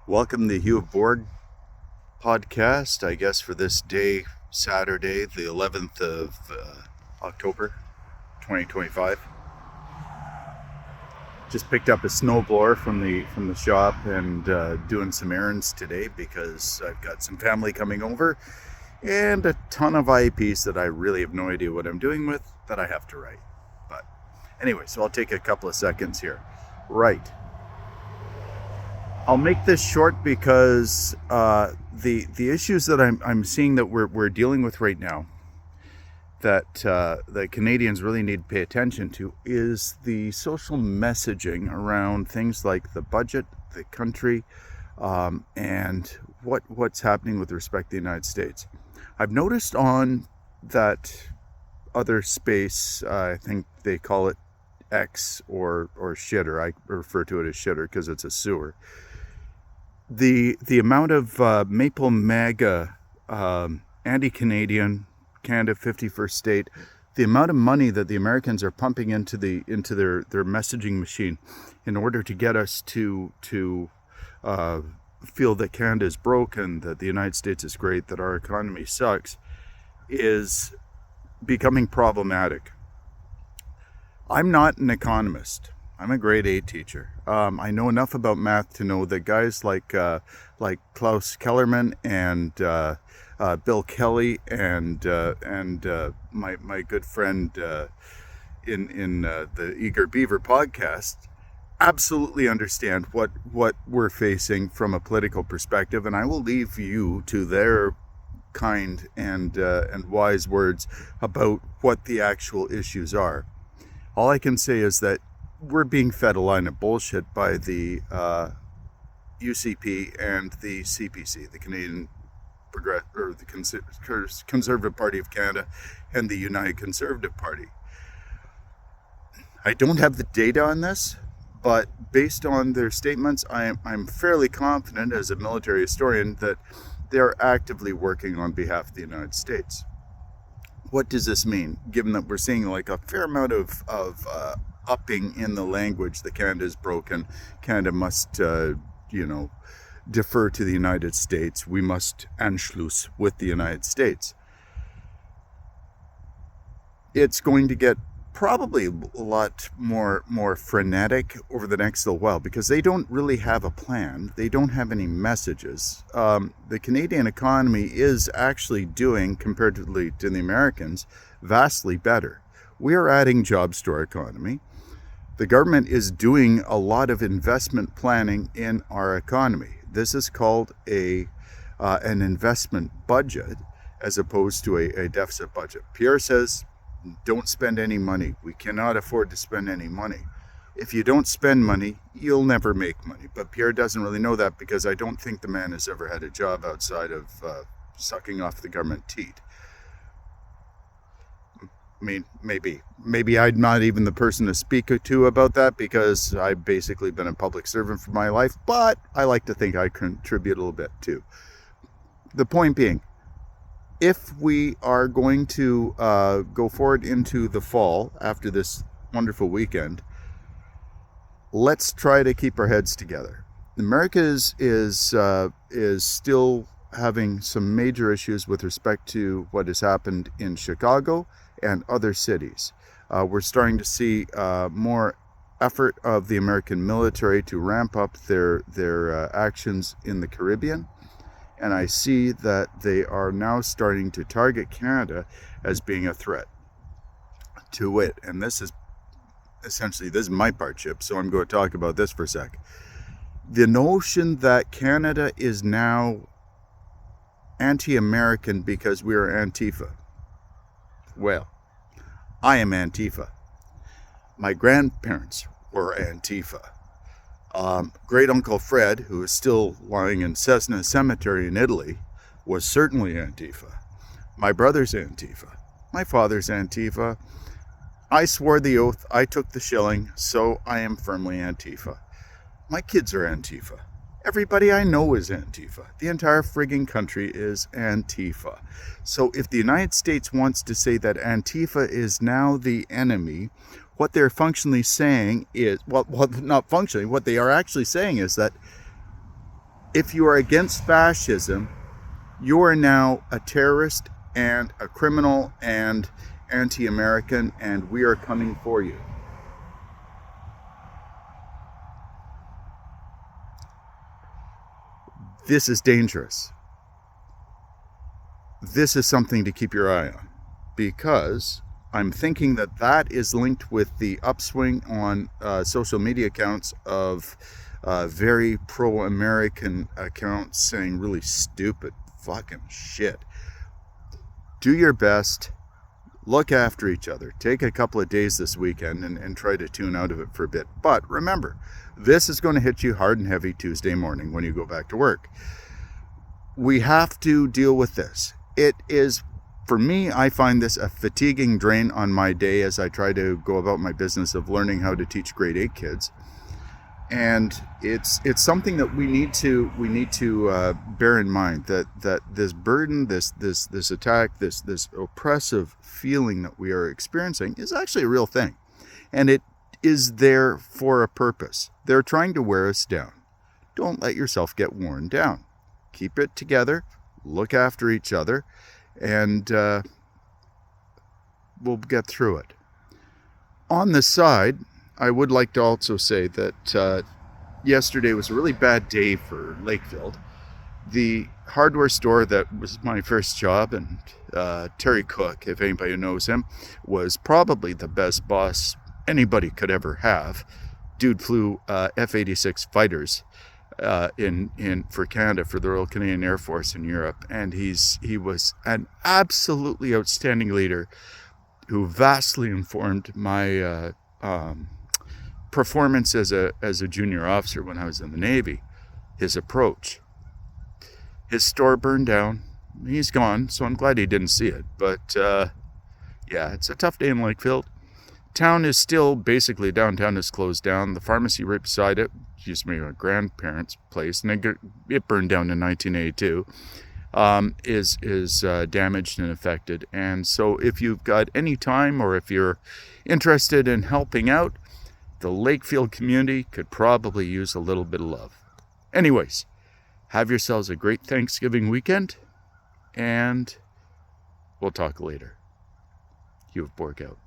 Welcome to the Hugh Board podcast, I guess, for this day, Saturday, the 11th of October, 2025. Just picked up a snowblower from the shop and doing some errands today because I've got some family coming over and a ton of IEPs that I really have no idea what I'm doing with that I have to write. But anyway, so I'll take a couple of seconds here. Right. I'll make this short because the issues that I'm seeing that we're dealing with right now that the Canadians really need to pay attention to is the social messaging around things like the budget, the country, and what's happening with respect to the United States. I've noticed on that other space, I think they call it X or shitter. I refer to it as shitter because it's a sewer. The amount of Maple MAGA, anti-Canadian, Canada 51st state, the amount of money that the Americans are pumping into their messaging machine in order to get us to feel that Canada is broken, that the United States is great, that our economy sucks, is becoming problematic. I'm not an economist. I'm a grade 8 teacher. I know enough about math to know that guys like Klaus Kellerman and Bill Kelly and my good friend in the Eager Beaver podcast absolutely understand what we're facing from a political perspective, and I will leave you to their kind and wise words about what the actual issues are. All I can say is that we're being fed a line of bullshit by the UCP and the CPC, the Canadian the Conservative Party of Canada, and the United Conservative Party. I don't have the data on this, but based on their statements, I'm fairly confident as a military historian that they're actively working on behalf of the United States. What does this mean, given that we're seeing like a fair amount of upping in the language that Canada is broken, Canada must, defer to the United States, we must Anschluss with the United States. It's going to get probably a lot more frenetic over the next little while because they don't really have a plan. They don't have any messages. The Canadian economy is actually doing, comparatively to the Americans, vastly better. We are adding jobs to our economy. The government is doing a lot of investment planning in our economy. This is called an investment budget as opposed to a deficit budget. Pierre says, don't spend any money. We cannot afford to spend any money. If you don't spend money, you'll never make money. But Pierre doesn't really know that because I don't think the man has ever had a job outside of sucking off the government teat. I mean, maybe I'm not even the person to speak to about that because I've basically been a public servant for my life, but I like to think I contribute a little bit too. The point being, if we are going to go forward into the fall after this wonderful weekend, let's try to keep our heads together. America is still having some major issues with respect to what has happened in Chicago and other cities. We're starting to see more effort of the American military to ramp up their actions in the Caribbean. And I see that they are now starting to target Canada as being a threat to it. And this is my part, Chip, so I'm going to talk about this for a sec. The notion that Canada is now anti-American because we are Antifa. Well, I am Antifa. My grandparents were Antifa. Great Uncle Fred, who is still lying in Cessna Cemetery in Italy, was certainly Antifa. My brother's Antifa. My father's Antifa. I swore the oath, I took the shilling, so I am firmly Antifa. My kids are Antifa. Everybody I know is Antifa. The entire frigging country is Antifa. So if the United States wants to say that Antifa is now the enemy, what they're functionally saying is, well, not functionally, what they are actually saying is that If you are against fascism, you are now a terrorist and a criminal and anti-American, and we are coming for you. This is dangerous. This is something to keep your eye on, because I'm thinking that that is linked with the upswing on social media accounts of very pro-American accounts saying really stupid fucking shit. Do your best. Look after each other. Take a couple of days this weekend and try to tune out of it for a bit. But remember, this is going to hit you hard and heavy Tuesday morning when you go back to work. We have to deal with this. It is, for me, I find this a fatiguing drain on my day as I try to go about my business of learning how to teach grade 8 kids. And it's something that we need to bear in mind, that this burden, this attack, this oppressive feeling that we are experiencing is actually a real thing, and it is there for a purpose. They're trying to wear us down. Don't let yourself get worn down. Keep it together. Look after each other, and we'll get through it. On the side, I would like to also say that yesterday was a really bad day for Lakefield. The hardware store that was my first job, and Terry Cook, if anybody knows him, was probably the best boss anybody could ever have. Dude flew F-86 fighters for Canada, for the Royal Canadian Air Force in Europe, and he was an absolutely outstanding leader who vastly informed my performance as a junior officer when I was in the Navy. His approach. His store burned down. He's gone, so I'm glad he didn't see it. But yeah, it's a tough day in Lakefield. Town is still basically, downtown is closed down. The pharmacy right beside it used to be my grandparents' place, and it burned down in 1982. Is damaged and affected. And so if you've got any time, or if you're interested in helping out, the Lakefield community could probably use a little bit of love. Anyways, have yourselves a great Thanksgiving weekend, and we'll talk later. You've Borg out.